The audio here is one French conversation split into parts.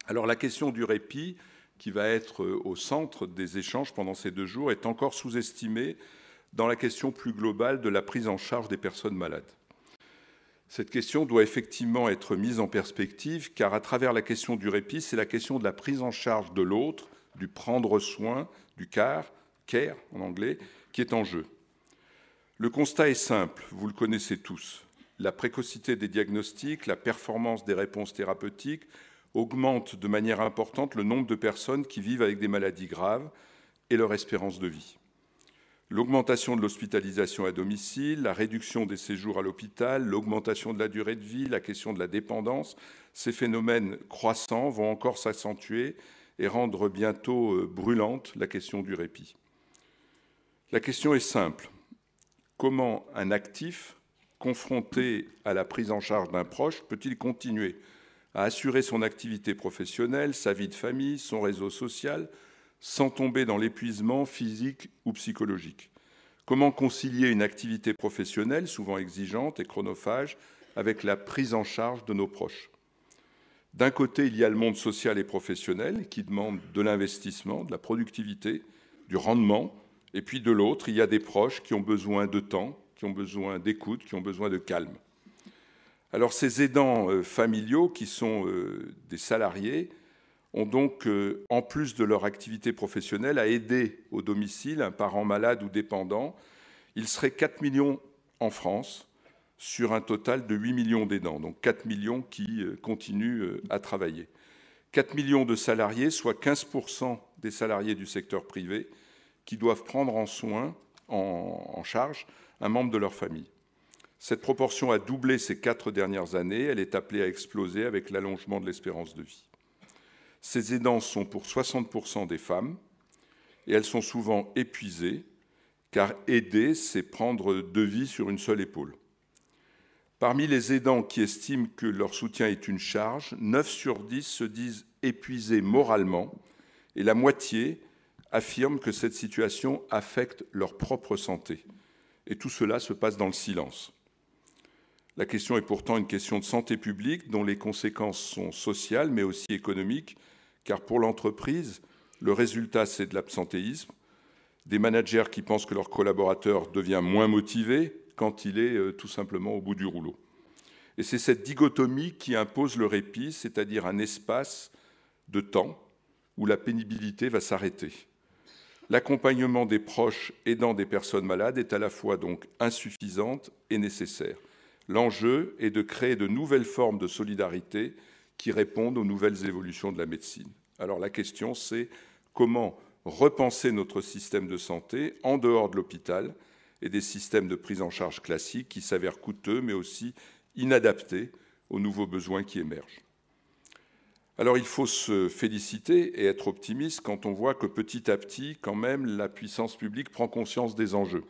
Alors la question du répit, qui va être au centre des échanges pendant ces 2 jours, est encore sous-estimée dans la question plus globale de la prise en charge des personnes malades. Cette question doit effectivement être mise en perspective, car à travers la question du répit, c'est la question de la prise en charge de l'autre, du prendre soin, du care en anglais, qui est en jeu. Le constat est simple, vous le connaissez tous. La précocité des diagnostics, la performance des réponses thérapeutiques augmentent de manière importante le nombre de personnes qui vivent avec des maladies graves et leur espérance de vie. L'augmentation de l'hospitalisation à domicile, la réduction des séjours à l'hôpital, l'augmentation de la durée de vie, la question de la dépendance, ces phénomènes croissants vont encore s'accentuer et rendre bientôt brûlante la question du répit. La question est simple. Comment un actif, confronté à la prise en charge d'un proche, peut-il continuer à assurer son activité professionnelle, sa vie de famille, son réseau social, sans tomber dans l'épuisement physique ou psychologique? Comment concilier une activité professionnelle, souvent exigeante et chronophage, avec la prise en charge de nos proches? D'un côté, il y a le monde social et professionnel qui demande de l'investissement, de la productivité, du rendement. Et puis de l'autre, il y a des proches qui ont besoin de temps, qui ont besoin d'écoute, qui ont besoin de calme. Alors ces aidants familiaux, qui sont des salariés, ont donc, en plus de leur activité professionnelle, à aider au domicile un parent malade ou dépendant. Il serait 4 millions en France sur un total de 8 millions d'aidants, donc 4 millions qui continuent à travailler. 4 millions de salariés, soit 15% des salariés du secteur privé, qui doivent prendre en charge un membre de leur famille. Cette proportion a doublé ces 4 dernières années. Elle est appelée à exploser avec l'allongement de l'espérance de vie. Ces aidants sont pour 60% des femmes et elles sont souvent épuisées, car aider, c'est prendre 2 vies sur une seule épaule. Parmi les aidants qui estiment que leur soutien est une charge, 9 sur 10 se disent épuisés moralement et la moitié affirment que cette situation affecte leur propre santé. Et tout cela se passe dans le silence. La question est pourtant une question de santé publique dont les conséquences sont sociales mais aussi économiques, car pour l'entreprise, le résultat, c'est de l'absentéisme, des managers qui pensent que leur collaborateur devient moins motivé quand il est tout simplement au bout du rouleau. Et c'est cette dichotomie qui impose le répit, c'est-à-dire un espace de temps où la pénibilité va s'arrêter. L'accompagnement des proches aidant des personnes malades est à la fois donc insuffisante et nécessaire. L'enjeu est de créer de nouvelles formes de solidarité qui répondent aux nouvelles évolutions de la médecine. Alors la question, c'est comment repenser notre système de santé en dehors de l'hôpital et des systèmes de prise en charge classiques qui s'avèrent coûteux mais aussi inadaptés aux nouveaux besoins qui émergent. Alors il faut se féliciter et être optimiste quand on voit que petit à petit, quand même, la puissance publique prend conscience des enjeux.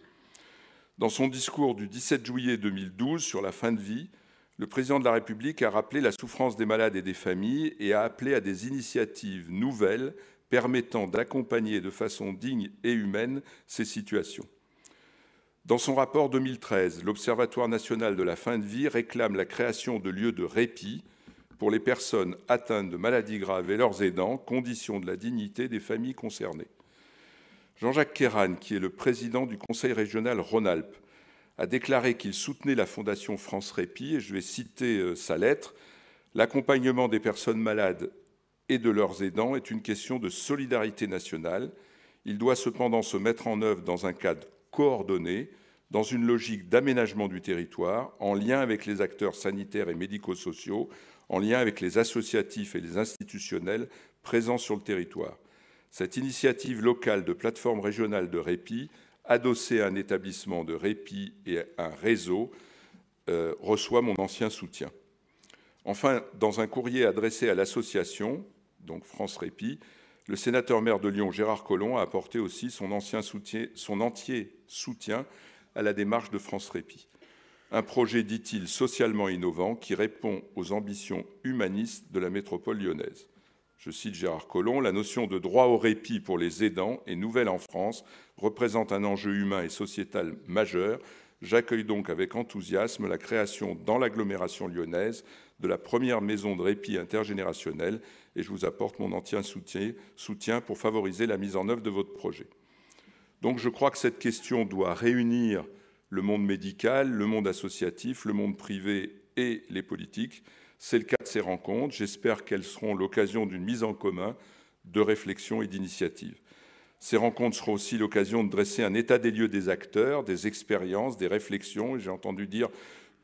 Dans son discours du 17 juillet 2012 sur la fin de vie, le président de la République a rappelé la souffrance des malades et des familles et a appelé à des initiatives nouvelles permettant d'accompagner de façon digne et humaine ces situations. Dans son rapport 2013, l'Observatoire national de la fin de vie réclame la création de lieux de répit pour les personnes atteintes de maladies graves et leurs aidants, condition de la dignité des familles concernées. Jean-Jacques Kérane, qui est le président du Conseil régional Rhône-Alpes, a déclaré qu'il soutenait la Fondation France Répit, et je vais citer sa lettre. « L'accompagnement des personnes malades et de leurs aidants est une question de solidarité nationale. Il doit cependant se mettre en œuvre dans un cadre coordonné, dans une logique d'aménagement du territoire, en lien avec les acteurs sanitaires et médico-sociaux, en lien avec les associatifs et les institutionnels présents sur le territoire. Cette initiative locale de plateforme régionale de répit, adossée à un établissement de répit et à un réseau, reçoit mon entier soutien. » Enfin, dans un courrier adressé à l'association, donc France Répit, le sénateur maire de Lyon, Gérard Collomb, a apporté aussi son entier soutien à la démarche de France Répit. Un projet, dit-il, socialement innovant qui répond aux ambitions humanistes de la métropole lyonnaise. Je cite Gérard Collomb, « La notion de droit au répit pour les aidants est nouvelle en France, représente un enjeu humain et sociétal majeur. J'accueille donc avec enthousiasme la création dans l'agglomération lyonnaise de la première maison de répit intergénérationnelle et je vous apporte mon entier soutien pour favoriser la mise en œuvre de votre projet. Donc je crois que cette question doit réunir le monde médical, le monde associatif, le monde privé et les politiques. C'est le cas de ces rencontres. J'espère qu'elles seront l'occasion d'une mise en commun de réflexion et d'initiatives. Ces rencontres seront aussi l'occasion de dresser un état des lieux des acteurs, des expériences, des réflexions. J'ai entendu dire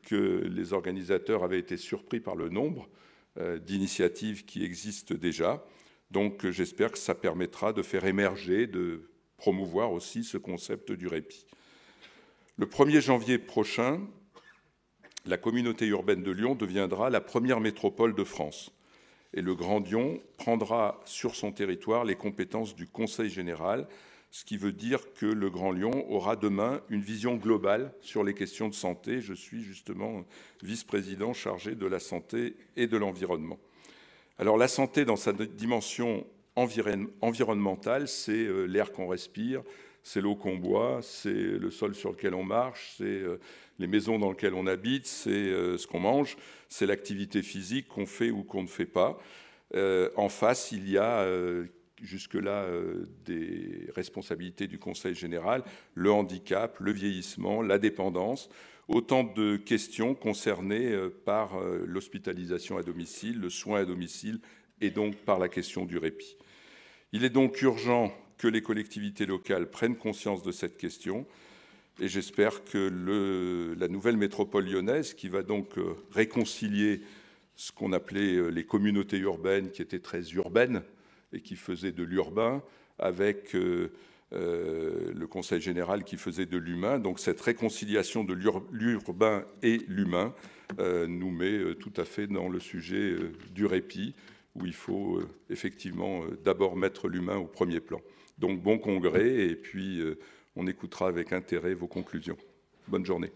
que les organisateurs avaient été surpris par le nombre d'initiatives qui existent déjà. Donc j'espère que ça permettra de faire émerger, de promouvoir aussi ce concept du répit. Le 1er janvier prochain, la communauté urbaine de Lyon deviendra la première métropole de France. Et le Grand Lyon prendra sur son territoire les compétences du Conseil général, ce qui veut dire que le Grand Lyon aura demain une vision globale sur les questions de santé. Je suis justement vice-président chargé de la santé et de l'environnement. Alors la santé dans sa dimension environnementale, c'est l'air qu'on respire, c'est l'eau qu'on boit, c'est le sol sur lequel on marche, c'est les maisons dans lesquelles on habite, c'est ce qu'on mange, c'est l'activité physique qu'on fait ou qu'on ne fait pas. En face, il y a jusque-là des responsabilités du Conseil général, le handicap, le vieillissement, la dépendance, autant de questions concernées par l'hospitalisation à domicile, le soin à domicile et donc par la question du répit. Il est donc urgent que les collectivités locales prennent conscience de cette question et j'espère que la nouvelle métropole lyonnaise, qui va donc réconcilier ce qu'on appelait les communautés urbaines, qui étaient très urbaines et qui faisaient de l'urbain, avec le Conseil général qui faisait de l'humain. Donc cette réconciliation de l'urbain et l'humain nous met tout à fait dans le sujet du répit, où il faut effectivement d'abord mettre l'humain au premier plan. Donc bon congrès, et puis on écoutera avec intérêt vos conclusions. Bonne journée.